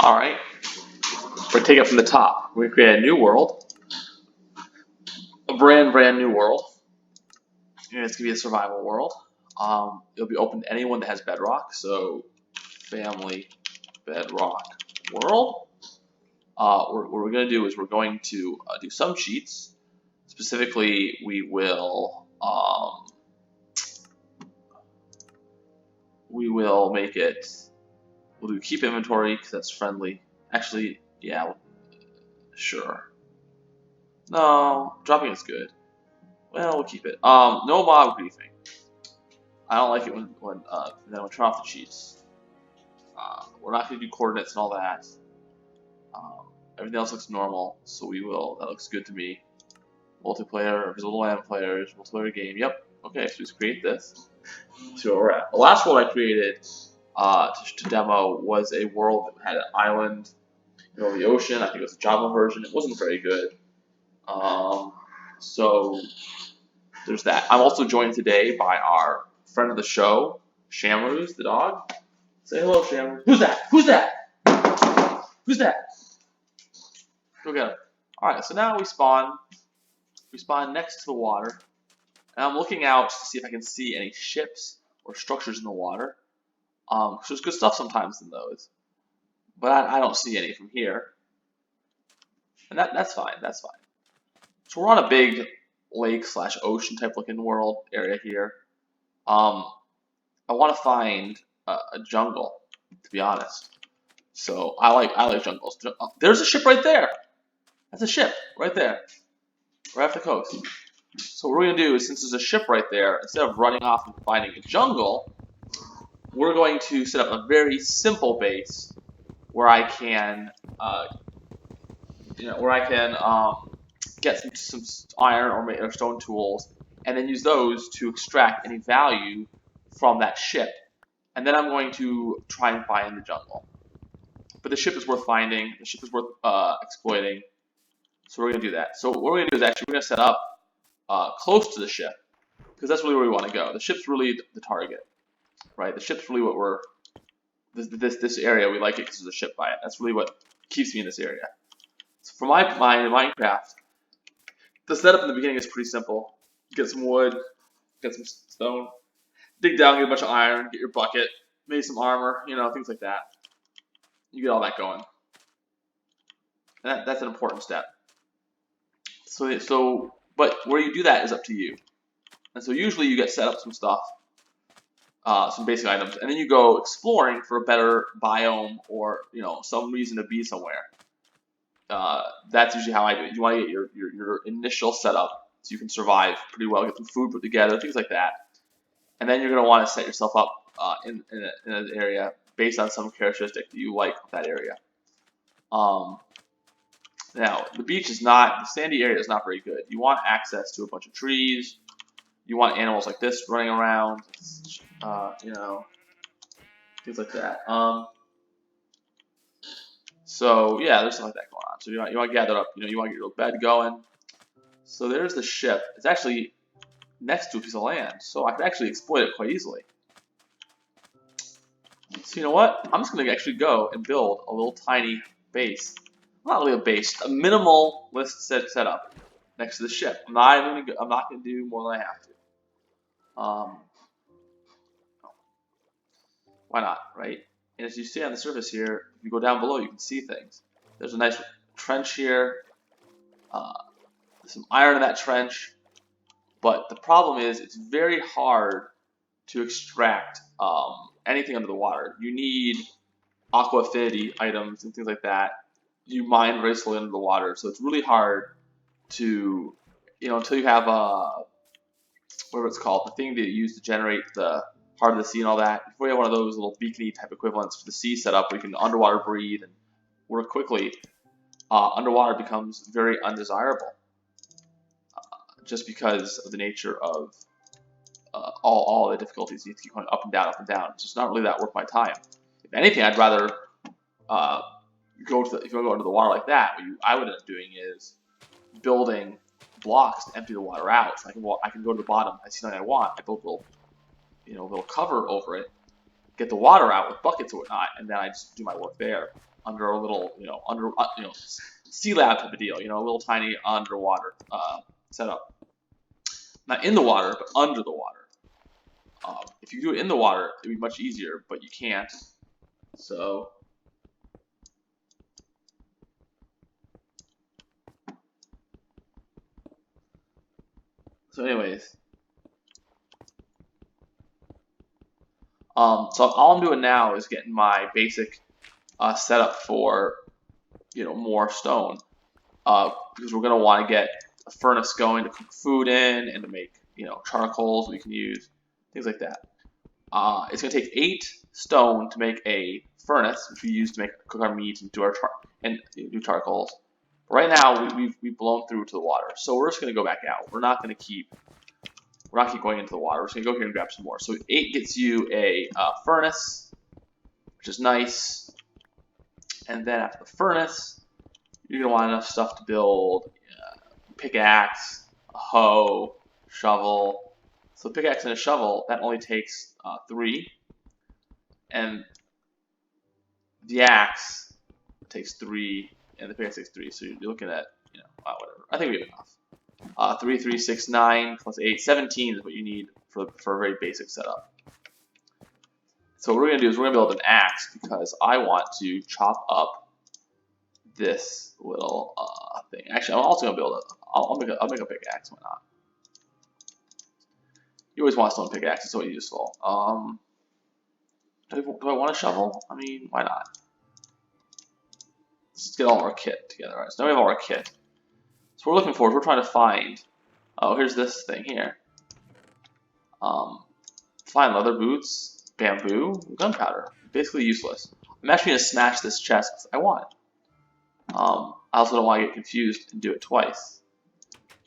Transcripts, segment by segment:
All right, we're gonna take it from the top. We're gonna create a new world, a brand new world. And it's gonna be a survival world. It'll be open to anyone that has bedrock. So, family bedrock world. What we're gonna do is we're going to do some cheats. Specifically, we will make it. We'll do keep inventory because that's friendly. Actually, yeah, sure. No, dropping is good. Well, we'll keep it. No mob griefing. I don't like it when then we'll turn off the cheats. We're not going to do coordinates and all that. Everything else looks normal, so we will. That looks good to me. Multiplayer, visible land players, multiplayer game. Yep. Okay, so let's create this. See where we're at. The last world I created to demo was a world that had an island in the middle of the ocean. I think it was a Java version. It wasn't very good. So there's that. I'm also joined today by our friend of the show, Shamroos, the dog. Say hello, Shamroos. Who's that? Who's that? Who's that? Go get him. Alright, so now we spawn. We spawn next to the water. And I'm looking out to see if I can see any ships or structures in the water. So there's good stuff sometimes in those. But I don't see any from here. And that's fine. That's fine. So we're on a big lake / ocean type looking world area here. I want to find a jungle, to be honest. So I like jungles. There's a ship right there. That's a ship right there, right off the coast. So what we're gonna do is, since there's a ship right there, instead of running off and finding a jungle, we're going to set up a very simple base where I can, get some iron or stone tools, and then use those to extract any value from that ship. And then I'm going to try and find the jungle. But the ship is worth finding. The ship is worth exploiting. So we're going to do that. So what we're going to do is actually we're going to set up close to the ship, because that's really where we want to go. The ship's really the target, right? The ship's really what we're this area. We like it because there's a ship by it. That's really what keeps me in this area. So for my Minecraft, the setup in the beginning is pretty simple. Get some wood, get some stone, dig down, get a bunch of iron, get your bucket, maybe some armor, things like that. You get all that going. And that's an important step. But where you do that is up to you. And so usually you get set up some stuff, some basic items, and then you go exploring for a better biome or some reason to be somewhere. That's usually how I do it. You want to get your initial setup so you can survive pretty well, get some food put together, things like that. And then you're going to want to set yourself up in an area based on some characteristic that you like of that area. Now, the sandy area is not very good. You want access to a bunch of trees. You want animals like this running around, things like that. So yeah, there's stuff like that going on. So you want to gather up, you want to get your little bed going. So there's the ship. It's actually next to a piece of land, so I can actually exploit it quite easily. So you know what? I'm just going to actually go and build a little tiny base. Not really a base, a minimalist setup next to the ship. I'm not going to do more than I have to. Why not, right? And as you see on the surface here, if you go down below, you can see things. There's a nice trench here. There's some iron in that trench. But the problem is, it's very hard to extract anything under the water. You need aqua affinity items and things like that. You mine very slowly under the water, so it's really hard to, until you have whatever it's called, the thing that you use to generate the heart of the sea and all that. Before you have one of those little beacony type equivalents for the sea setup, where you can underwater breathe and work quickly, underwater becomes very undesirable, just because of the nature of all the difficulties. You have to keep going up and down, up and down. It's just not really that worth my time. If anything, I'd rather if you go into the water like that, what I would end up doing is building blocks to empty the water out. So I can go to the bottom. I see something I want. I build a little cover over it, get the water out with buckets or whatnot, and then I just do my work there. under a little, sea lab type of deal, a little tiny underwater setup. Not in the water, but under the water. If you do it in the water, it'd be much easier, but you can't. So anyways, so all I'm doing now is getting my basic setup for more stone, because we're gonna want to get a furnace going to cook food in and to make charcoals we can use, things like that. It's gonna take 8 stone to make a furnace, which we use to cook our meat and do our do charcoals. But right now we've blown through to the water, so we're just gonna go back out. We're not keep going into the water. We're just gonna go here and grab some more. So 8 gets you a furnace, which is nice. And then after the furnace, you're gonna want enough stuff to build pickaxe, a hoe, shovel. So the pickaxe and a shovel, that only takes 3, and the axe takes 3, and the pickaxe takes 3. So you're looking at whatever. I think we have enough. 3, 3, 6, 9 plus 8, 17 is what you need for a very basic setup. So what we're gonna do is we're gonna build an axe, because I want to chop up this little thing. Actually, I'm also gonna build I'll make a pickaxe. Why not? You always want a stone pickaxe. It's so useful. Do I want a shovel? I mean, why not? Let's get all of our kit together. All right, so now we have all our kit. So what we're looking for is we're trying to find. Oh, here's this thing here. Find leather boots, bamboo, gunpowder. Basically useless. I'm actually gonna smash this chest because I want it. I also don't want to get confused and do it twice.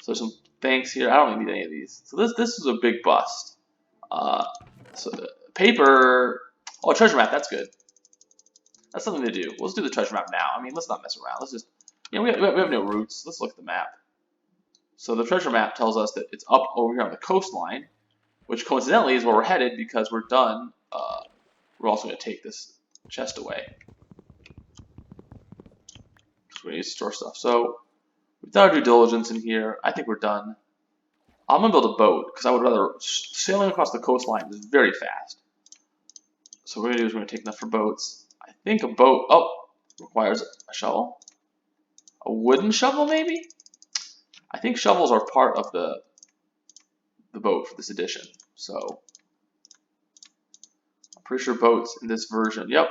So there's some things here. I don't really need any of these. So this is a big bust. So paper. Oh, a treasure map. That's good. That's something to do. Let's do the treasure map now. I mean, let's not mess around. Let's just, we have no roots. Let's look at the map. So the treasure map tells us that it's up over here on the coastline, which coincidentally is where we're headed because we're done. We're also going to take this chest away. We need to store stuff. So we've done our due diligence in here. I think we're done. I'm gonna build a boat because I would rather sailing across the coastline is very fast. So what we're gonna do is we're gonna take enough for boats. I think a boat requires a shovel, a wooden shovel maybe. I think shovels are part of the boat for this edition. So I'm pretty sure boats in this version. Yep,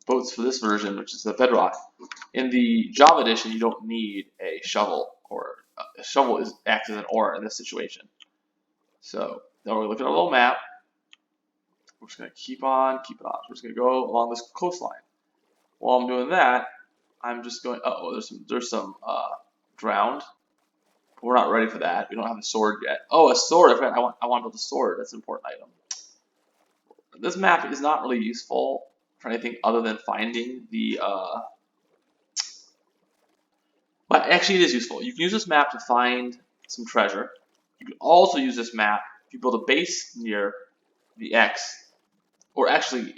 boats for this version, which is the bedrock. In the Java edition, you don't need a shovel, or a shovel acts as an oar in this situation. So now we're looking at our little map. We're just going to keep on. We're just going to go along this coastline. While I'm doing that, I'm just going. There's some drowned. But we're not ready for that. We don't have a sword yet. Oh, a sword! I want to build a sword. That's an important item. This map is not really useful for anything other than finding the. But actually, it is useful. You can use this map to find some treasure. You can also use this map if you build a base near the X, or actually,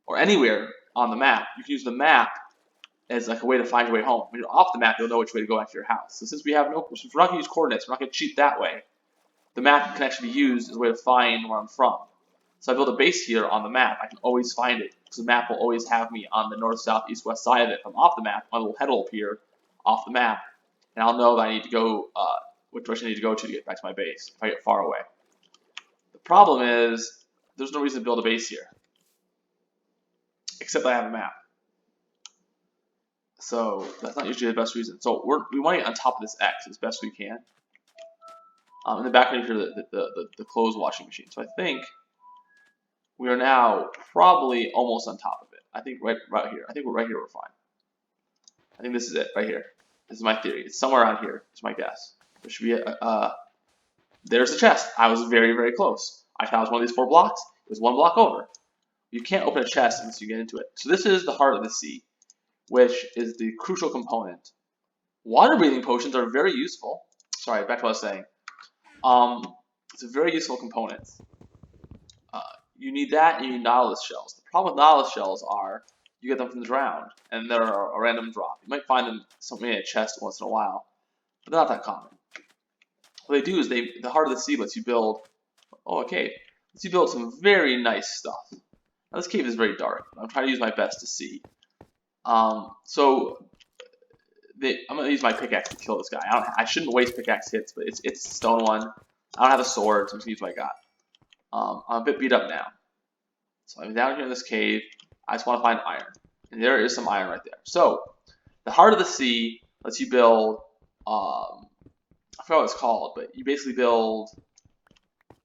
or anywhere on the map. You can use the map as like a way to find your way home. When you're off the map, you'll know which way to go back to your house. So since we're not going to use coordinates, we're not going to cheat that way. The map can actually be used as a way to find where I'm from. So I build a base here on the map. I can always find it because the map will always have me on the north, south, east, west side of it. If I'm off the map, my little head will appear off the map, and I'll know that I need to go, which direction I need to go to get back to my base if I get far away. The problem is there's no reason to build a base here, except I have a map. So that's not usually the best reason. So we want to get on top of this X as best we can. In the background here, the clothes washing machine. So I think we are now probably almost on top of it. I think right here. I think right here we're fine. I think this is it right here. This is my theory. It's somewhere around here. It's my guess. There should be there's the chest. I was very, very close. I thought it was one of these 4 blocks. It was 1 block over. You can't open a chest unless you get into it. So this is the heart of the sea, which is the crucial component. Water breathing potions are very useful. Sorry, back to what I was saying. It's a very useful component. You need that, and you need nautilus shells. The problem with nautilus shells are you get them from the ground, and they're a random drop. You might find them something in a chest once in a while, but they're not that common. What they do is the heart of the sea lets you build. Oh, a cave. Lets you build some very nice stuff. Now this cave is very dark. I'm trying to use my best to see. I'm gonna use my pickaxe to kill this guy. I shouldn't waste pickaxe hits, but it's a stone one. I don't have a sword, so I'm just gonna use what I got. I'm a bit beat up now. So I'm down here in this cave. I just want to find iron. And there is some iron right there. So, the heart of the sea lets you build, I forgot what it's called, but you basically build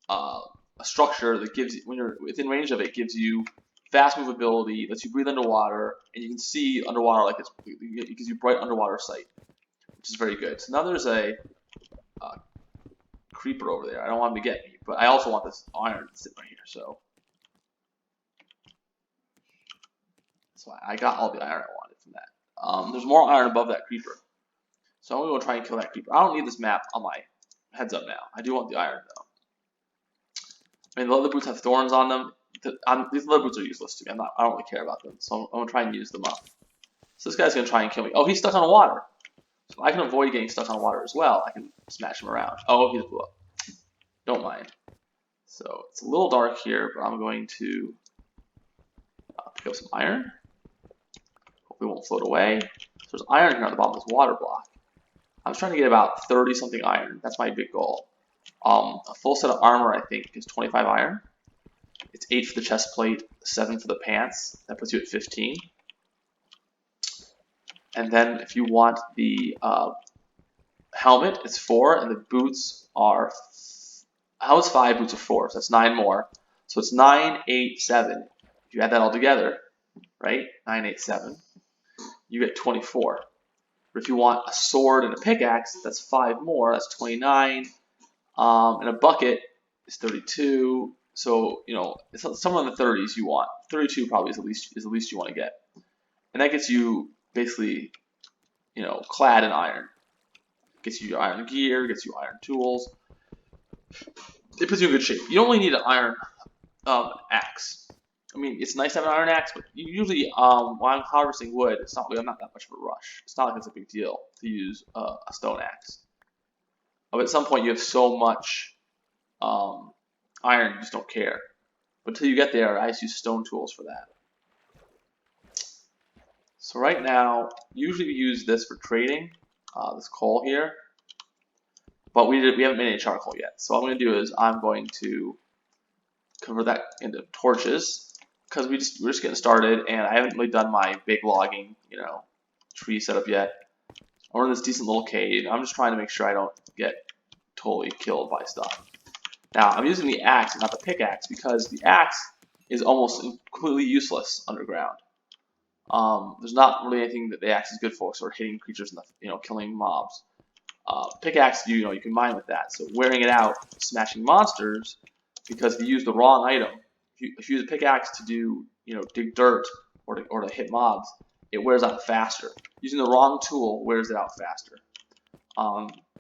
a structure that gives you, when you're within range of it, gives you fast movability, lets you breathe underwater, and you can see underwater like it gives you bright underwater sight, which is very good. So now there's a creeper over there. I don't want him to get me, but I also want this iron to sit right here. So I got all the iron I wanted from that. There's more iron above that creeper. So I'm going to go try and kill that creeper. I don't need this map on my heads up now. I do want the iron, though. I mean, the leather boots have thorns on them. These leather boots are useless to me. I don't really care about them. So I'm going to try and use them up. So this guy's going to try and kill me. Oh, he's stuck on water. So I can avoid getting stuck on water as well. I can smash him around. Oh, he just blew up. Don't mind. So it's a little dark here, but I'm going to pick up some iron. Hopefully it won't float away. So there's iron here on the bottom of this water block. I was trying to get about 30-something iron. That's my big goal. A full set of armor, I think, is 25 iron. It's 8 for the chest plate, 7 for the pants. That puts you at 15. And then if you want the helmet, it's 4, and the boots are... Helmet's 5, boots are 4, so that's 9 more. So it's 9, 8, 7. If you add that all together, right, 9, 8, 7, you get 24. But if you want a sword and a pickaxe, that's 5 more, that's 29. And a bucket is 32. So, you know, it's somewhere in the 30s you want. 32 probably is the least you want to get. And that gets you basically, you know, clad in iron. Gets you your iron gear, gets you iron tools. It puts you in good shape. You only need an iron axe. I mean, it's nice to have an iron axe, but usually when I'm harvesting wood, I'm not that much of a rush. It's not like it's a big deal to use a stone axe. But at some point, you have so much iron, you just don't care. But until you get there, I just use stone tools for that. So right now, usually we use this for trading, this coal here. But we haven't made any charcoal yet. So what I'm going to do is I'm going to convert that into torches, because we're just getting started, and I haven't really done my big logging, you know, tree setup yet. We're in this decent little cave. I'm just trying to make sure I don't get totally killed by stuff. Now I'm using the axe and not the pickaxe, because the axe is almost completely useless underground. There's not really anything that the axe is good for, sort of hitting creatures and, you know, killing mobs. Pickaxe, you know, you can mine with that. So wearing it out, smashing monsters, because if you use the wrong item, if you use a pickaxe to do, you know, dig dirt or to hit mobs, it wears out faster. Using the wrong tool wears it out faster.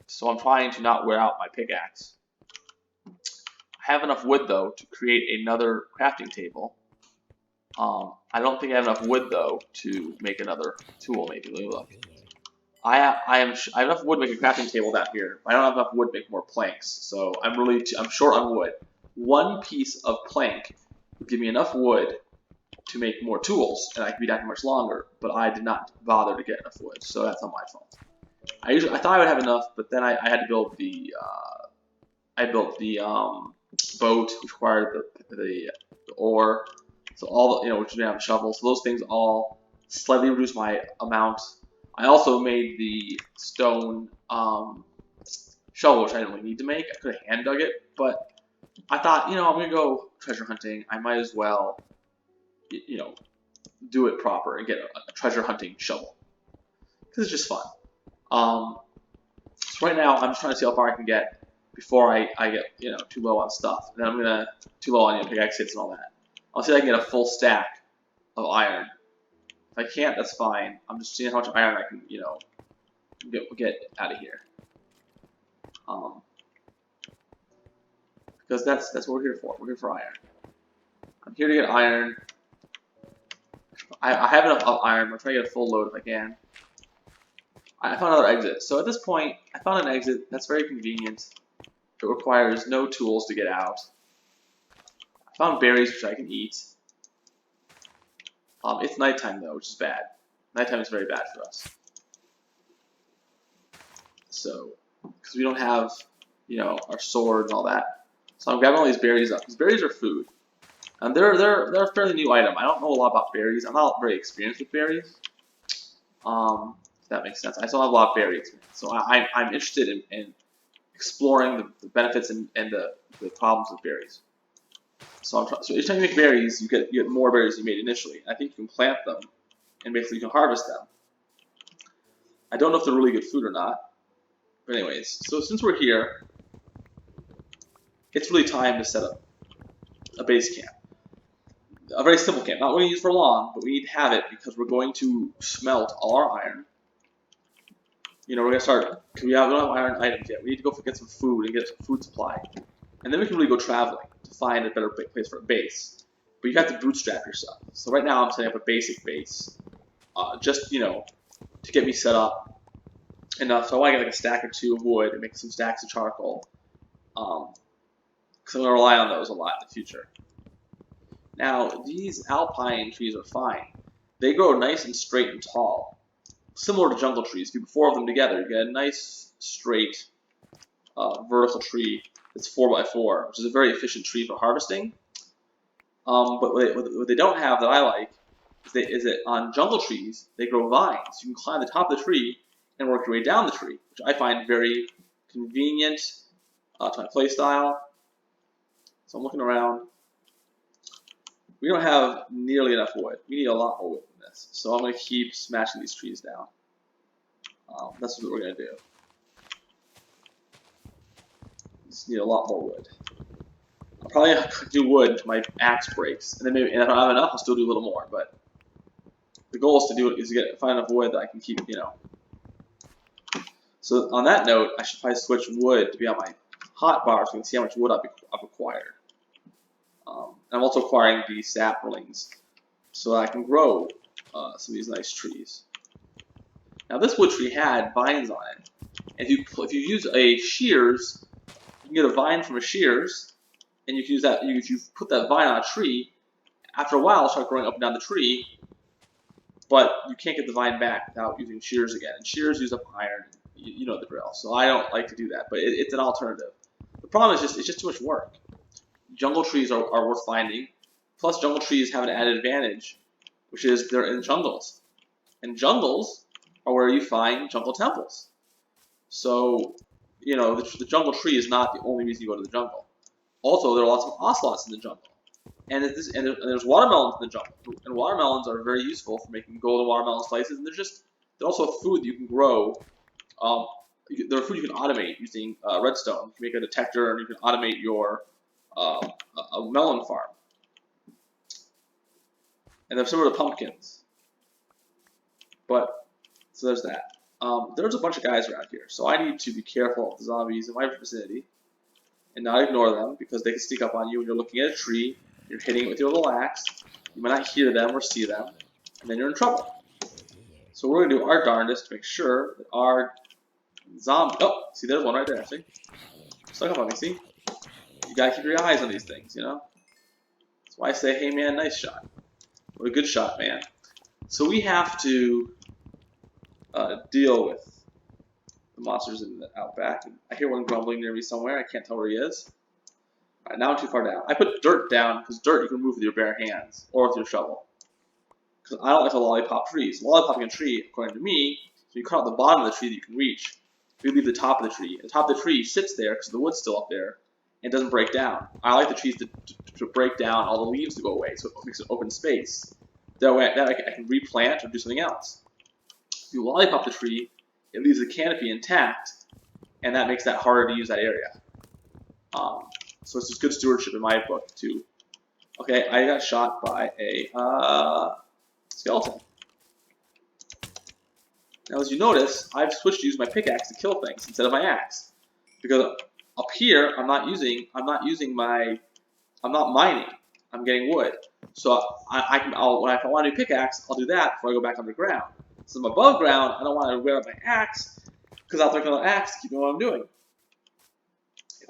So I'm trying to not wear out my pickaxe. I have enough wood though to create another crafting table. I don't think I have enough wood though to make another tool. Maybe let me look. I have enough wood to make a crafting table down here. But I don't have enough wood to make more planks, so I'm short on wood. One piece of plank would give me enough wood to make more tools, and I could be down here much longer. But I did not bother to get enough wood, so that's not my fault. I thought I would have enough, but then I had to build the boat, which required the ore. So all the, you know, which didn't have a shovel. So those things all slightly reduced my amount. I also made the stone shovel, which I didn't really need to make. I could have hand dug it, but I thought, you know, I'm gonna go treasure hunting. I might as well, you know, do it proper and get a treasure hunting shovel, because it's just fun. So right now I'm just trying to see how far I can get before I get, you know, too low on stuff. And then I'm gonna too low on, you know, pickaxe hits and all that. I'll see if I can get a full stack of iron. If I can't, that's fine. I'm just seeing how much iron I can, you know, get out of here. Because that's what we're here for. We're here for iron. I'm here to get iron. I have enough iron. I'm trying to get a full load if I can. I found another exit. So at this point, I found an exit that's very convenient. It requires no tools to get out. I found berries which I can eat. It's nighttime though, which is bad. Nighttime is very bad for us. So, because we don't have, our sword and all that. So I'm grabbing all these berries up. These berries are food. And they're a fairly new item. I don't know a lot about berries. I'm not very experienced with berries. If that makes sense. I still have a lot of berry experience. So I'm interested in exploring the benefits and the problems of berries. So each time you make berries, you get more berries than you made initially. I think you can plant them, and basically you can harvest them. I don't know if they're really good food or not. But anyways, so since we're here, it's really time to set up a base camp. A very simple camp. Not what we use for long, but we need to have it because we're going to smelt all our iron. We're going to start, because we don't have iron items yet. We need to go get some food and get some food supply. And then we can really go traveling to find a better place for a base. But you have to bootstrap yourself. So right now I'm setting up a basic base. Just, to get me set up enough. So I want to get like a stack or two of wood and make some stacks of charcoal. Because I'm going to rely on those a lot in the future. Now, these alpine trees are fine. They grow nice and straight and tall. Similar to jungle trees. If you put 4 of them together, you get a nice, straight, vertical tree that's 4x4, which is a very efficient tree for harvesting. But what they don't have that I like is that on jungle trees, they grow vines. You can climb the top of the tree and work your way down the tree, which I find very convenient to my play style. So I'm looking around. We don't have nearly enough wood. We need a lot more wood than this. So I'm going to keep smashing these trees down. That's what we're going to do. Just need a lot more wood. I'll probably do wood until my axe breaks. And then maybe, and if I don't have enough, I'll still do a little more. But the goal is to find enough wood that I can keep, So on that note, I should probably switch wood to be on my hotbar so we can see how much wood I've acquired. I'm also acquiring the saplings so that I can grow some of these nice trees. Now this wood tree had vines on it. And if you use a shears, you can get a vine from a shears, and you can use that. If you put that vine on a tree, after a while it'll start growing up and down the tree, but you can't get the vine back without using shears again. And shears use up iron. You know the drill. So I don't like to do that, but it's an alternative. The problem is it's just too much work. Jungle trees are worth finding. Plus, jungle trees have an added advantage, which is they're in jungles. And jungles are where you find jungle temples. So, the jungle tree is not the only reason you go to the jungle. Also, there are lots of ocelots in the jungle. And there's watermelons in the jungle. And watermelons are very useful for making golden watermelon slices. And they're also food that you can grow. They're food you can automate using redstone. You can make a detector, and you can automate your a melon farm. And they're similar to pumpkins. So there's that. There's a bunch of guys around here, so I need to be careful of the zombies in my vicinity and not ignore them because they can sneak up on you when you're looking at a tree, you're hitting it with your little axe, you might not hear them or see them, and then you're in trouble. So we're going to do our darndest to make sure that our zombie... Oh, see, there's one right there, see? Stuck up on me, see? You gotta keep your eyes on these things, That's why I say, hey man, nice shot. What a good shot, man. So we have to deal with the monsters in the outback. I hear one grumbling near me somewhere. I can't tell where he is. Alright, now I'm too far down. I put dirt down because dirt you can move with your bare hands or with your shovel. Because I don't like to lollipop trees. Lollipopping a tree, according to me, so you cut out the bottom of the tree that you can reach. You leave the top of the tree. The top of the tree sits there because the wood's still up there and doesn't break down. I like the trees to break down all the leaves to go away, so it makes an open space. That way I can replant or do something else. If you lollipop the tree, it leaves the canopy intact, and that makes that harder to use that area. So it's just good stewardship in my book, too. Okay, I got shot by a skeleton. Now, as you notice, I've switched to use my pickaxe to kill things instead of my axe. Because up here, I'm not mining. I'm getting wood. So when I want a new pickaxe, I'll do that before I go back underground. So I'm above ground, I don't want to wear out my axe because I'll take another axe to keep doing what I'm doing. If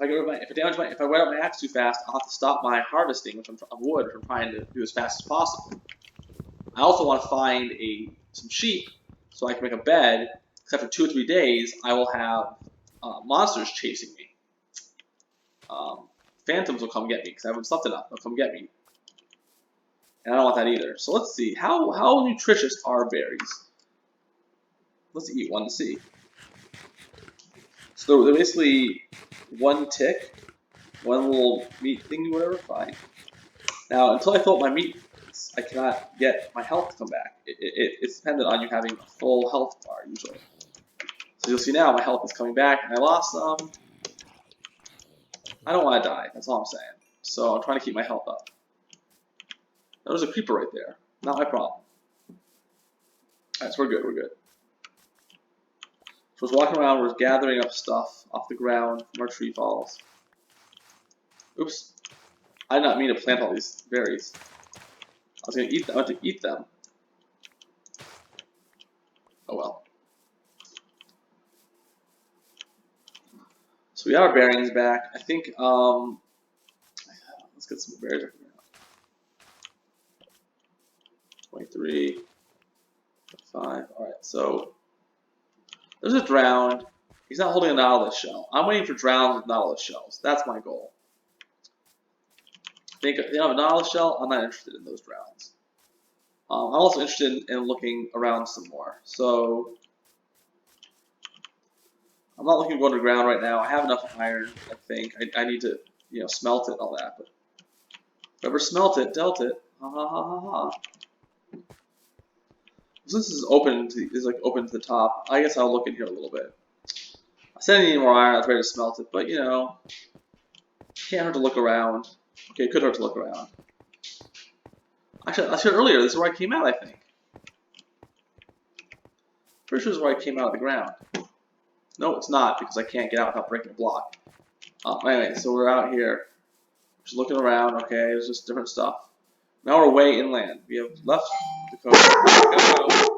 I wear out my axe too fast, I'll have to stop my harvesting of wood, which I'm trying to do as fast as possible. I also want to find some sheep so I can make a bed. Because after 2 or 3 days, I will have monsters chasing me. Phantoms will come get me because I haven't slept enough. They'll come get me, and I don't want that either. So let's see how nutritious are berries. Let's eat one to see. So they're basically one tick, one little meat thingy, whatever. Fine. Now, until I fill up my meat, I cannot get my health to come back. It's dependent on you having a full health bar usually. So you'll see now my health is coming back, and I lost some. I don't want to die. That's all I'm saying. So I'm trying to keep my health up. There's a creeper right there. Not my problem. Alright, so we're good. We're good. So I was walking around, we're gathering up stuff off the ground from our tree falls. Oops. I did not mean to plant all these berries. I was going to eat them. I went to eat them. Oh well. So we got our bearings back. I think, let's get some berries right now. 23, 5. Alright, so there's a drowned. He's not holding a nautilus shell. I'm waiting for drowns with nautilus shells. That's my goal. If they don't have a nautilus shell, I'm not interested in those drowns. I'm also interested in looking around some more. So I'm not looking to go underground right now. I have enough iron, I think. I need to, smelt it and all that. But whoever smelt it, dealt it. Ha ha ha ha ha. Since this is open to the top, I guess I'll look in here a little bit. I said I need more iron. I was ready to smelt it, but can't hurt to look around. Okay, it could hurt to look around. Actually, I said earlier, this is where I came out, I think. Pretty sure this is where I came out of the ground. No, it's not, because I can't get out without breaking a block. Anyway, so we're out here. Just looking around, okay, there's just different stuff. Now we're way inland. We have left the coast.